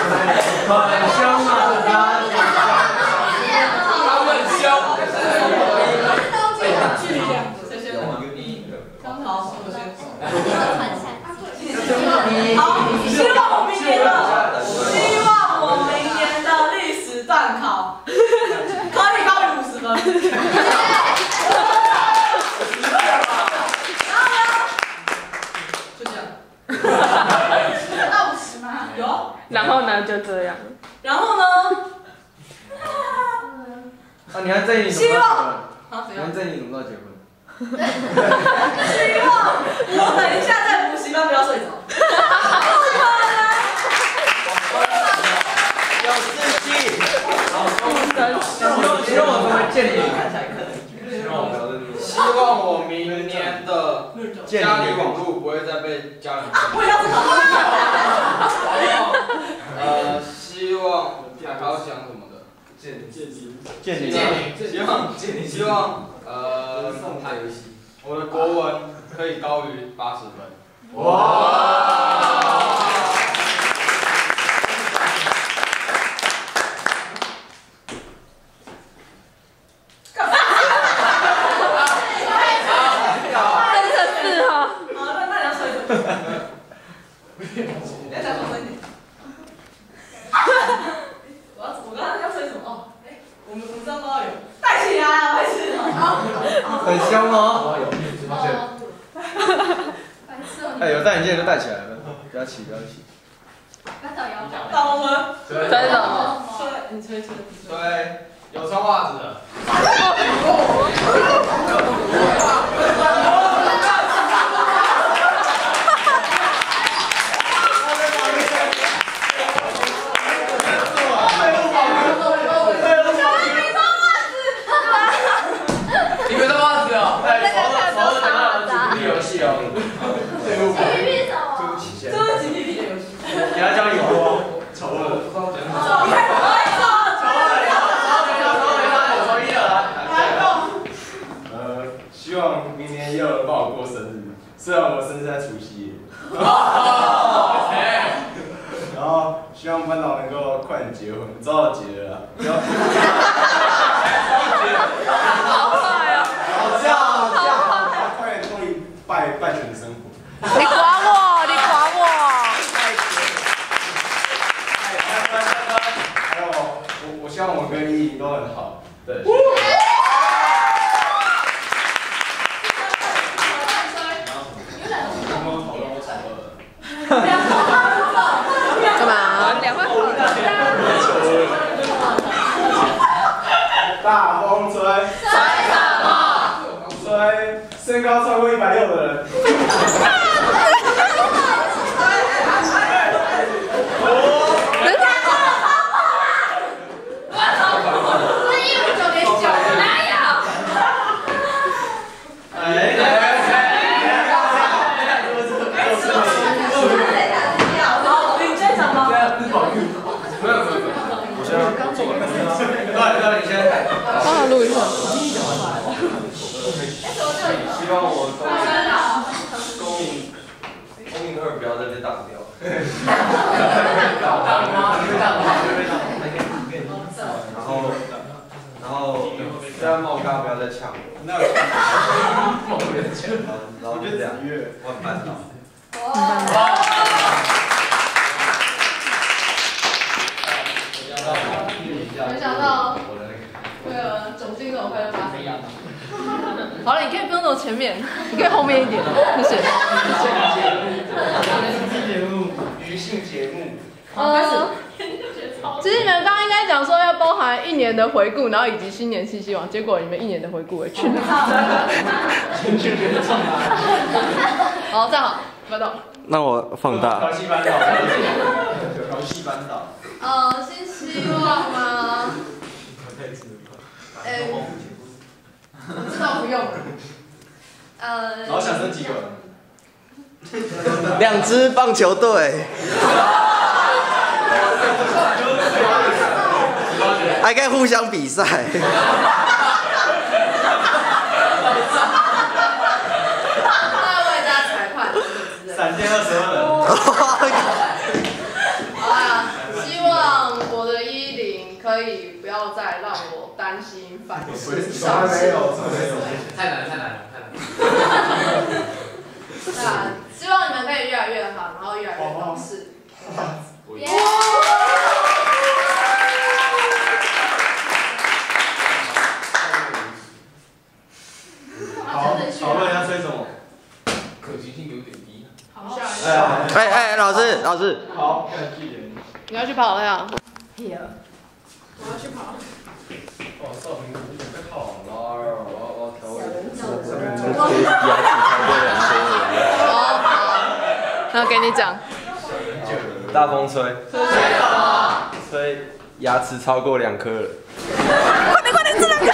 很凶啊！他们很凶。谁先？你。好，我先。好，希望我明年的历史段考可以高于50分。然后呢？就这样。到50吗？有。然后呢？就这样。然后呢？啊，你还在意什么？希望。啊，你还在意什么时候结婚？希望我等一下在补习班不要睡着。有志气。希望我成为健理。希望我明年的家里网络不会再被家人。我要这个。希望还要讲什么的？希望我的国文可以高于80分。哇！我刚才要吹什么？哦，我们这包有带起来啊，白痴！很凶哦。哎，有戴眼镜就戴起来了，不要起，不要起。大风车。真的。吹，你吹。对，有穿袜子的。给他加油哦！丑恶，希望明年也有人帮我过生日，虽然我生日在除夕夜。然后希望班导能够快点结婚，早早结了啦，不要。好快哦！好这样，快点脱离拜权的生活。你管我，你管我。还有，我希望我跟依琳都很好。对。干嘛？2块好的。大风吹。吹什么？吹身高超过160的人。帮我录一下。希望我公民2不要再被挡掉。然后虽然茂刚不要再抢我。然后就这样，换班导。没想到会有人走进这种快乐咖啡。好了，你可以不用走前面，你可以后面一点，谢谢。娱性节目。其实你们刚刚应该讲说要包含1年的回顾，然后以及新年新希望，结果你们1年的回顾回去了。好，站好，班导。那我放大。调戏班导。调戏班导。新希望吗？这倒不用。然后想生几个2支棒球队。还可以互相比赛。闪电22人。好啊，希望可以不要再让我担心烦心从来没有，太难了。那希望你们可以越来越好，然后越来越懂事。好，讨论一下吹什么？可行性有点低。好，哎，老师，好，看据点。你要去跑呀？我要去跑。哇，少平有点被好了，我调位。那给你讲。大风吹，吹牙齿超过2颗了。快点，这2个。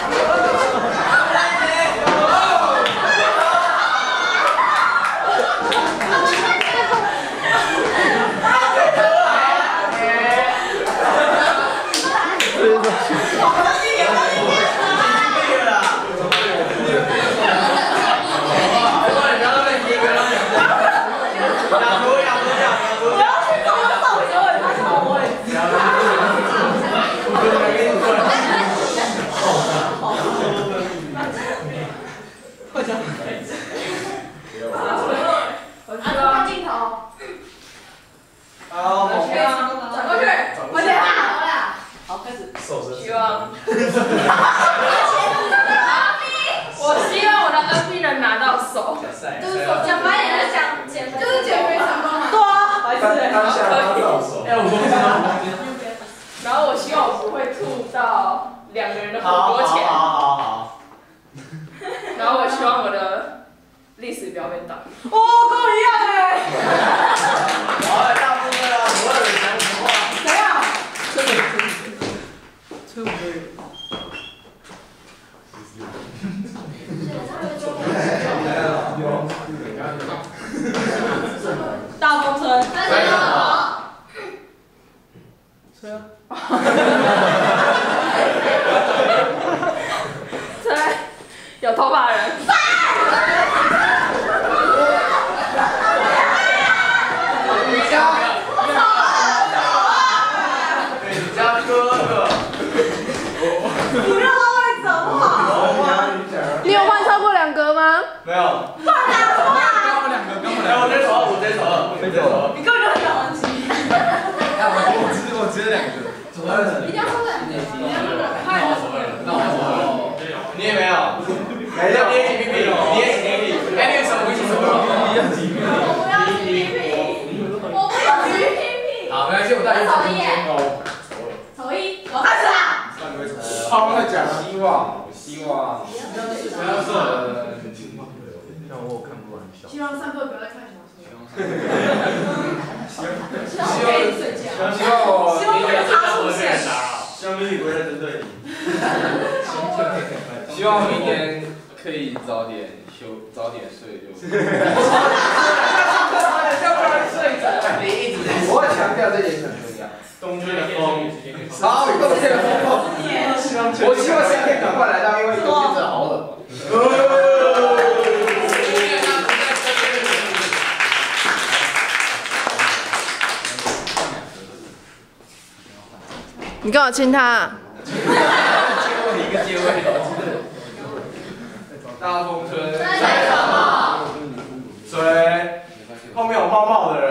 然后我希望我不会吐到2个人的火锅钱。好。然后我希望我的历史不要被挡。跟我一样哎。好，大部分了，我有人讲什么话？谁啊？大风吹。吹啊！吹，有头发的人。你有换超过2格吗？没有。刚我2个，我直接走了。你根本就很想玩机。我只有2个。一定要说2个。你也没有。没有。你也你哎，你什么一起什么？我不要举屁。好，没关系，我带你走中间。投一，我开始啦。好，那讲希望。不要说。让我看不完。希望上课不要再看小说。希望我明天他出现。希望你不会再针对你。希望明天可以早点睡就。我会强调这点很重要。冬天的风。好，冬天的风。我希望夏天赶快来到，因为冬天真的好冷。你干嘛亲他？一个结尾。大风吹。吹。后面有泡泡的人。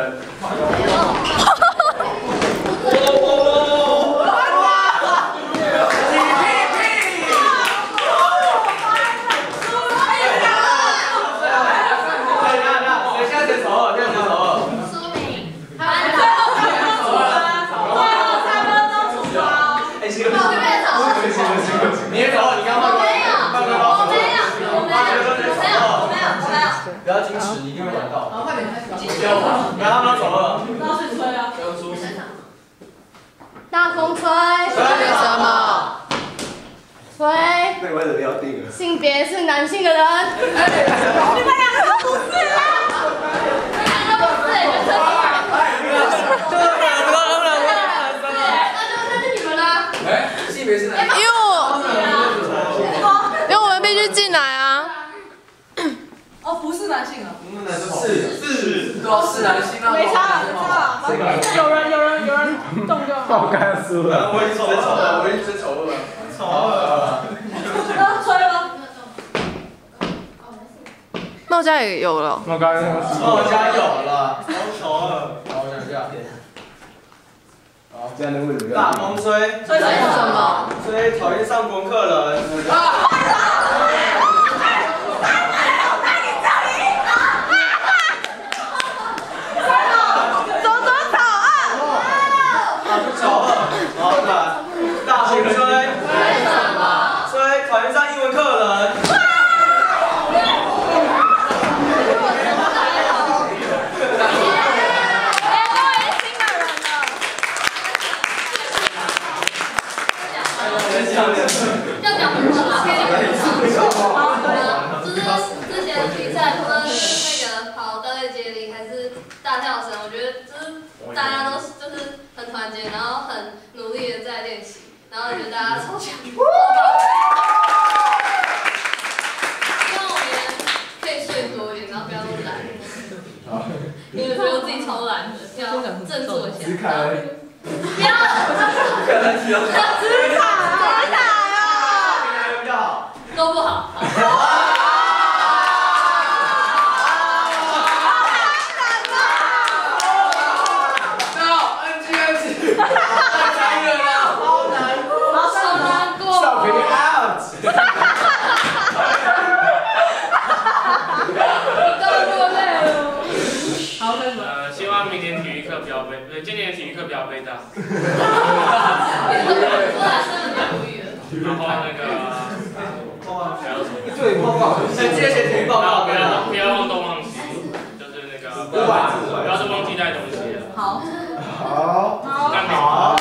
不要矜持，你一定会玩到。好，快点开始。不要玩，不要让他走了。那是吹啊。不要出。大风吹。吹什么？吹。那你为什么要定了？性别是男性的人。你们2个都不是啊！你们2个不是，就吹什么？那就你们啦。哎，性别是男性。因为我们必须进来啊。哦，不是男性啊。是，都是男性啊。没差了，没差了。有人动就好。爆肝输了。我已经最丑了，我已经最丑了。丑了。那吹吗？那我家也有了。我刚刚我家有了，丑了。好，我想一下。好，这样的位置。大风吹，吹什么？吹讨厌上功课人。大风吹，吹讨厌上英文课人。要讲什么吗？就是之前的比赛，除了那个跑大队接力还是大跳绳，我觉得就是大家都就是很团结，然后很努力的在练习，然后觉得大家超强。希望我们可以睡多一点，然后不要那么懒。因为觉得我自己超懒的，要振作一下。不要。可能只有。都不好。希望明年体育课不要被，今年体育课不要被当。然后那个。对，报告。记得写体育报告。不要忘东忘西，就是那个不要是忘记带东西了。好。好。好。